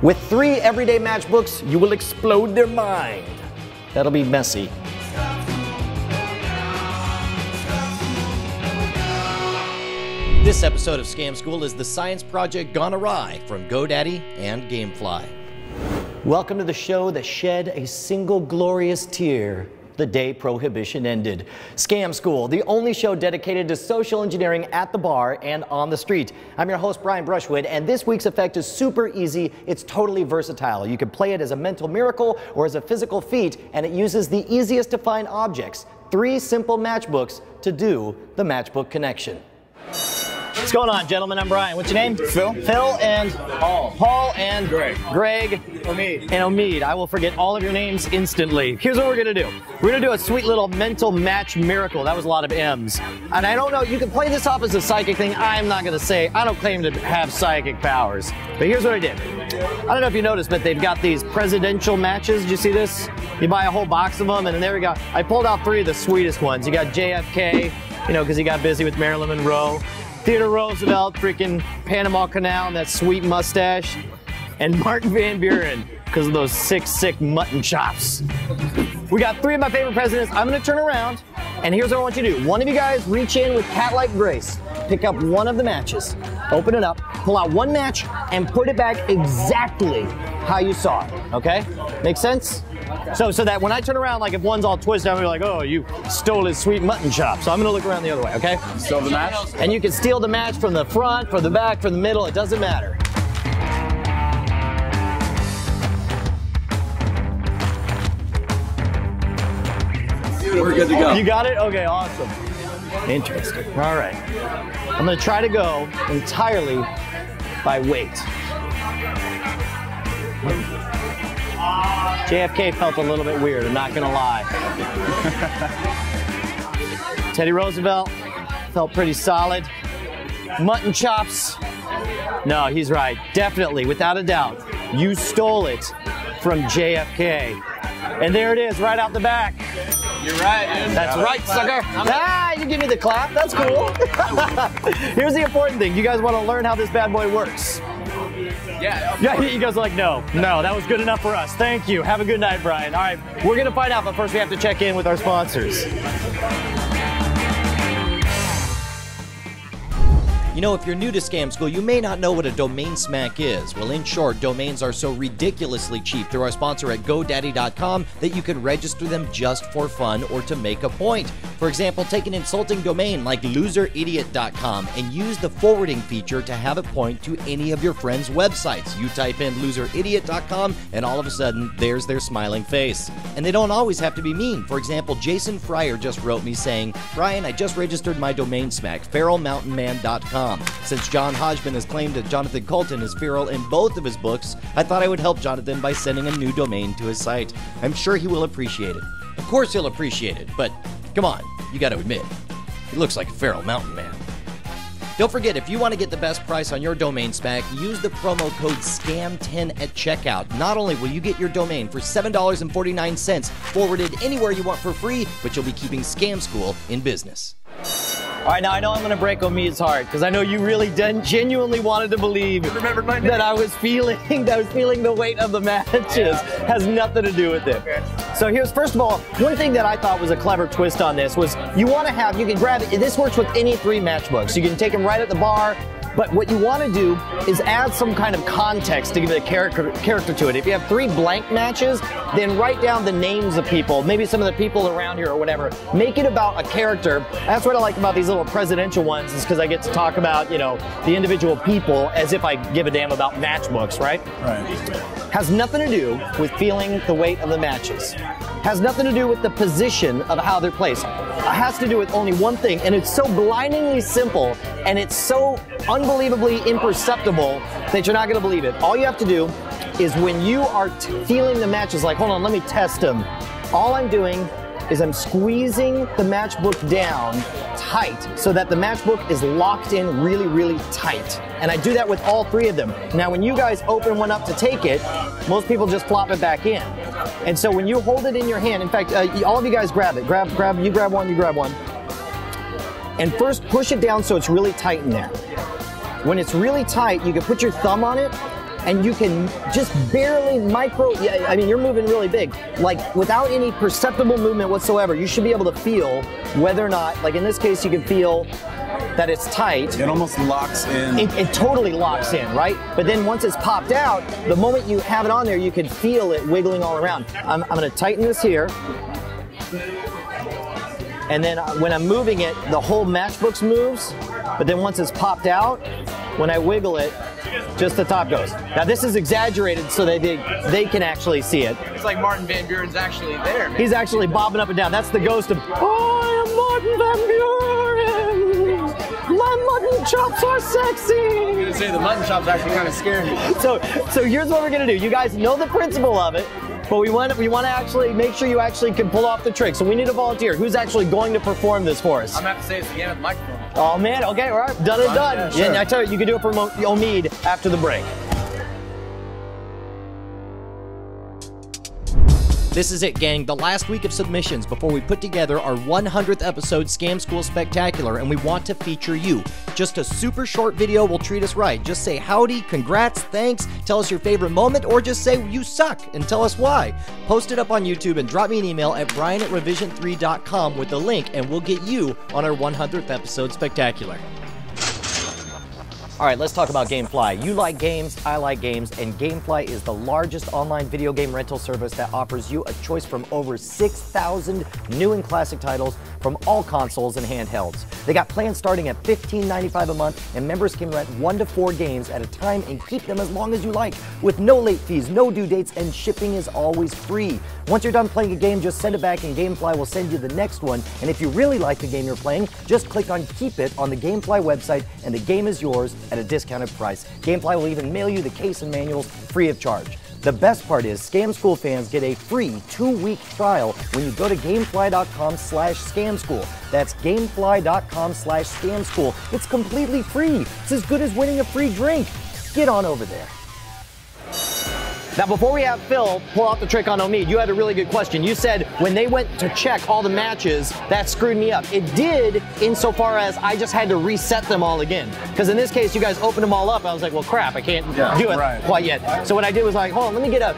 With 3 everyday matchbooks, you will explode their mind. That'll be messy. This episode of Scam School is the science project gone awry from GoDaddy and Gamefly. Welcome to the show that shed a single glorious tear the day prohibition ended. Scam School, the only show dedicated to social engineering at the bar and on the street. I'm your host, Brian Brushwood, and this week's effect is super easy. It's totally versatile. You can play it as a mental miracle or as a physical feat, and it uses the easiest to find objects, 3 simple matchbooks to do the matchbook connection. What's going on, gentlemen? I'm Brian. What's your name? Phil. Phil and Paul. Paul and Greg. Omid. And Omid. I will forget all of your names instantly. Here's what we're going to do. We're going to do a sweet little mental match miracle. That was a lot of M's. And I don't know, you can play this off as a psychic thing. I'm not going to say, I don't claim to have psychic powers. But here's what I did. I don't know if you noticed, but they've got these presidential matches. Did you see this? You buy a whole box of them, and there we go. I pulled out 3 of the sweetest ones. You got JFK, you know, because he got busy with Marilyn Monroe. Theodore Roosevelt, freaking Panama Canal and that sweet mustache, and Martin Van Buren because of those sick mutton chops. We got 3 of my favorite presidents. I'm gonna turn around, and here's what I want you to do. One of you guys reach in with cat-like grace, pick up one of the matches, open it up, pull out one match, and put it back exactly how you saw it, okay? Make sense? So that when I turn around, like if one's all twisted, I'm gonna be like, oh, you stole his sweet mutton chop. So I'm gonna look around the other way, okay? Steal the match? And you can steal the match from the front, from the back, from the middle, it doesn't matter. We're good to go. You got it? Okay, awesome. Interesting. All right. I'm gonna try to go entirely by weight. JFK felt a little bit weird, I'm not gonna lie. Teddy Roosevelt felt pretty solid. Mutton chops, no, he's right. Definitely, without a doubt, you stole it from JFK. And there it is, right out the back. You're right, dude. That's right, sucker. Ah, you give me the clap, that's cool. Here's the important thing, you guys wanna learn how this bad boy works. Yeah, you guys are like, no, that was good enough for us. Thank you. Have a good night, Brian. All right, we're going to find out, but first we have to check in with our sponsors. You know, if you're new to Scam School, you may not know what a domain smack is. Well, in short, domains are so ridiculously cheap through our sponsor at GoDaddy.com that you can register them just for fun or to make a point. For example, take an insulting domain like loseridiot.com and use the forwarding feature to have it point to any of your friends' websites. You type in loseridiot.com and all of a sudden, there's their smiling face. And they don't always have to be mean. For example, Jason Fryer just wrote me saying, Brian, I just registered my domain smack, feralmountainman.com. Since John Hodgman has claimed that Jonathan Colton is feral in both of his books, I thought I would help Jonathan by sending a new domain to his site. I'm sure he will appreciate it. Of course he'll appreciate it, but come on, you gotta admit, he looks like a feral mountain man. Don't forget, if you want to get the best price on your domain smack, use the promo code SCAM10 at checkout. Not only will you get your domain for $7.49 forwarded anywhere you want for free, but you'll be keeping Scam School in business. All right, now I know I'm going to break Omid's heart because I know you really genuinely wanted to believe that I was feeling the weight of the matches. Yeah. Has nothing to do with it. Okay. So here's, first of all, one thing that I thought was a clever twist on this was you want to have, you can grab it, this works with any 3 matchbooks. You can take them right at the bar, but what you want to do is add some kind of context to give it a character to it. If you have 3 blank matches, then write down the names of people, maybe some of the people around here or whatever. Make it about a character. That's what I like about these little presidential ones is because I get to talk about, you know, the individual people as if I give a damn about matchbooks, right? Right. Has nothing to do with feeling the weight of the matches. Has nothing to do with the position of how they're placed. It has to do with only one thing, and it's so blindingly simple, and it's so unbelievably imperceptible that you're not going to believe it. All you have to do is when you are feeling the matches, like, hold on, let me test them. All I'm doing is I'm squeezing the matchbook down tight so that the matchbook is locked in really, really tight. And I do that with all 3 of them. Now, when you guys open one up to take it, most people just plop it back in. And so when you hold it in your hand, in fact, all of you guys grab it. You grab one, you grab one. And first push it down so it's really tight in there. when it's really tight, you can put your thumb on it and you can just barely I mean, you're moving really big. Like, without any perceptible movement whatsoever, you should be able to feel whether or not, like in this case, you can feel that it's tight. It almost locks in. It totally locks in, right? But then once it's popped out, the moment you have it on there, you can feel it wiggling all around. I'm gonna tighten this here. And then when I'm moving it, the whole Matchbooks moves, but then once it's popped out, when I wiggle it, just the top goes. Now this is exaggerated so that they can actually see it. It's like Martin Van Buren's actually there, man. He's actually bobbing up and down. That's the ghost of, I am Martin Van Buren. My mutton chops are sexy. I was gonna say the mutton chops actually kind of scared me. So here's what we're gonna do. You guys know the principle of it, but we want to actually make sure you actually can pull off the trick. So we need a volunteer. Who's actually going to perform this for us? I'm gonna have to say it's the game of the microphone. Oh man, okay, all right, done and done. Yeah, sure. And I tell you, you can do it for Omid after the break. This is it, gang. The last week of submissions before we put together our 100th episode Scam School Spectacular, and we want to feature you. Just a super short video will treat us right. Just say howdy, congrats, thanks, tell us your favorite moment, or just say you suck and tell us why. Post it up on YouTube and drop me an email at brian@revision3.com with the link, and we'll get you on our 100th episode Spectacular. All right, let's talk about GameFly. You like games, I like games, and GameFly is the largest online video game rental service that offers you a choice from over 6,000 new and classic titles from all consoles and handhelds. They got plans starting at $15.95 a month, and members can rent 1 to 4 games at a time and keep them as long as you like, with no late fees, no due dates, and shipping is always free. Once you're done playing a game, just send it back and GameFly will send you the next one. And if you really like the game you're playing, just click on Keep It on the GameFly website and the game is yours at a discounted price. GameFly will even mail you the case and manuals free of charge. The best part is Scam School fans get a free 2-week trial when you go to gamefly.com/scamschool. That's gamefly.com/scamschool. It's completely free. It's as good as winning a free drink. Get on over there. Now, before we have Phil pull out the trick on Omid, you had a really good question. You said when they went to check all the matches, that screwed me up. It did insofar as I just had to reset them all again. Because in this case, you guys opened them all up. I was like, well, crap, I can't do it quite yet. So what I did was like, hold on, let me get a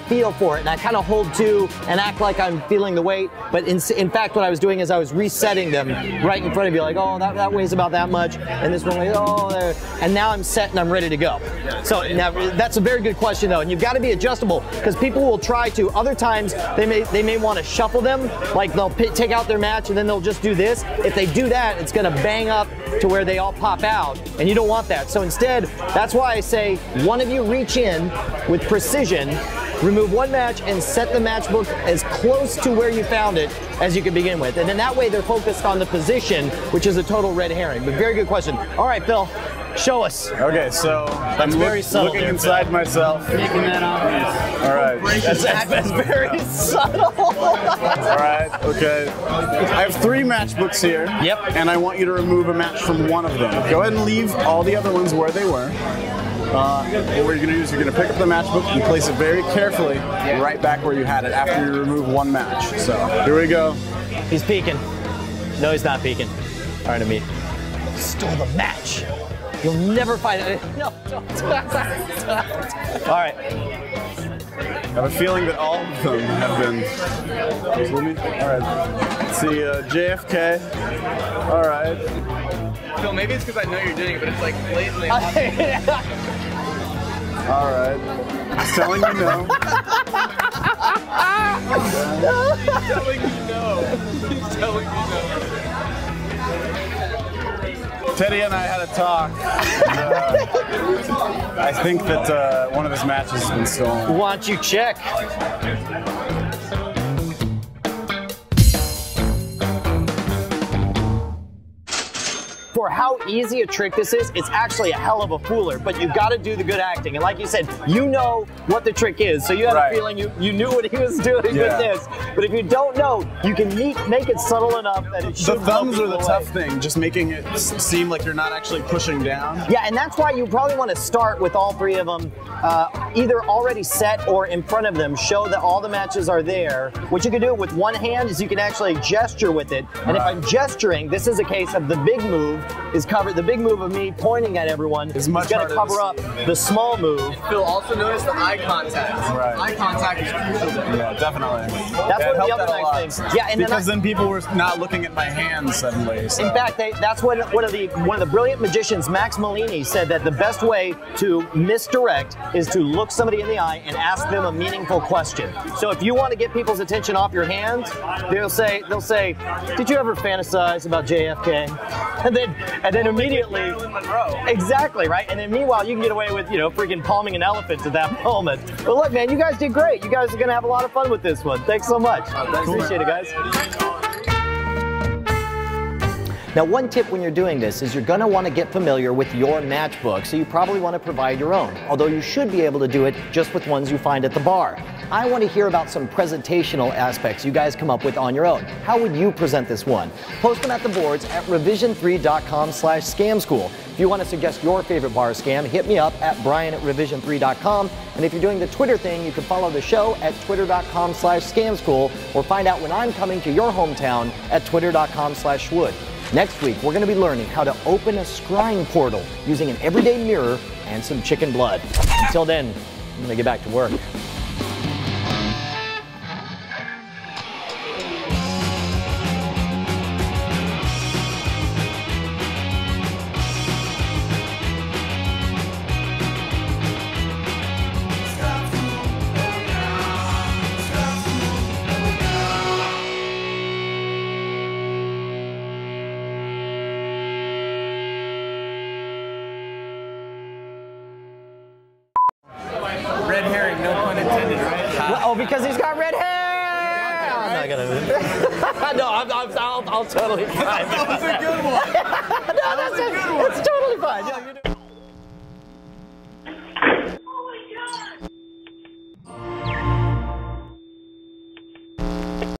feel for it. And I kind of hold to and act like I'm feeling the weight. But in fact, what I was doing is I was resetting them right in front of you, like, oh, that weighs about that much. And this one weighs, oh, there. And now I'm set and I'm ready to go. So now that's a very good question, though. And you've got to be adjustable, because people will try to. Other times they may want to shuffle them, like they'll take out their match and then they'll just do this. If they do that, it's going to bang up to where they all pop out, and you don't want that. So instead, that's why I say one of you reach in with precision, remove one match, and set the matchbook as close to where you found it as you can begin with. And then that way they're focused on the position, which is a total red herring. But very good question. All right, Phil. Show us. Okay, so I'm very subtle looking there, inside myself. Making that obvious. All right. That's very subtle. All right. Okay. I have 3 matchbooks here. Yep. And I want you to remove a match from one of them. Go ahead and leave all the other ones where they were. What you're going to do is you're going to pick up the matchbook and place it very carefully right back where you had it after you remove one match. So here we go. He's peeking. No, he's not peeking. All right, Omid. Stole the match. You'll never find it. No, don't. All right. I have a feeling that all of them have been. Just let me. All right. Let's see, JFK. All right. Phil, maybe it's because I know you're doing it, but it's like blatantly. All right. It's telling you no. He's telling you no. He's telling you no. Teddy and I had a talk. I think that one of his matches has been stolen. Why don't you check? For how easy a trick this is, it's actually a hell of a fooler, but you've got to do the good acting. And like you said, you know what the trick is, so you had a feeling you knew what he was doing with this. But if you don't know, you can make it subtle enough that it should. The thumbs are the tough thing, just making it seem like you're not actually pushing down. Yeah, and that's why you probably want to start with all 3 of them either already set or in front of them show that all the matches are there. What you can do with one hand is you can actually gesture with it. And if I'm gesturing, this is a case of the big move is covered. The big move of me pointing at everyone is going to cover up the small move. Phil, also notice the eye contact. Right. Eye contact is crucial there. Yeah, definitely. That's one of the other nice things. Yeah, and because then people were not looking at my hands suddenly. So. In fact, that's what one of the brilliant magicians, Max Malini, said that the best way to misdirect is to look somebody in the eye and ask them a meaningful question. So if you want to get people's attention off your hands, they'll say, "Did you ever fantasize about JFK?" And then immediately, exactly right. And then meanwhile, you can get away with freaking palming an elephant at that moment. But look, man, you guys did great. You guys are gonna have a lot of fun with this one. Thanks so much. Appreciate it, guys. Now, one tip when you're doing this is you're going to want to get familiar with your matchbook, so you probably want to provide your own, although you should be able to do it just with ones you find at the bar. I want to hear about some presentational aspects you guys come up with on your own. How would you present this one? Post them at the boards at revision3.com/scamschool. If you want to suggest your favorite bar scam, hit me up at brian@revision3.com. And if you're doing the Twitter thing, you can follow the show at twitter.com/scamschool or find out when I'm coming to your hometown at twitter.com/schwood. Next week, we're going to be learning how to open a scrying portal using an everyday mirror and some chicken blood. Until then, I'm going to get back to work. Red herring, no pun intended, right? Oh, because he's got red hair! I'm not gonna. No, I'll totally fine. That was a good one. No, that's a good one. It's totally fine. Yeah,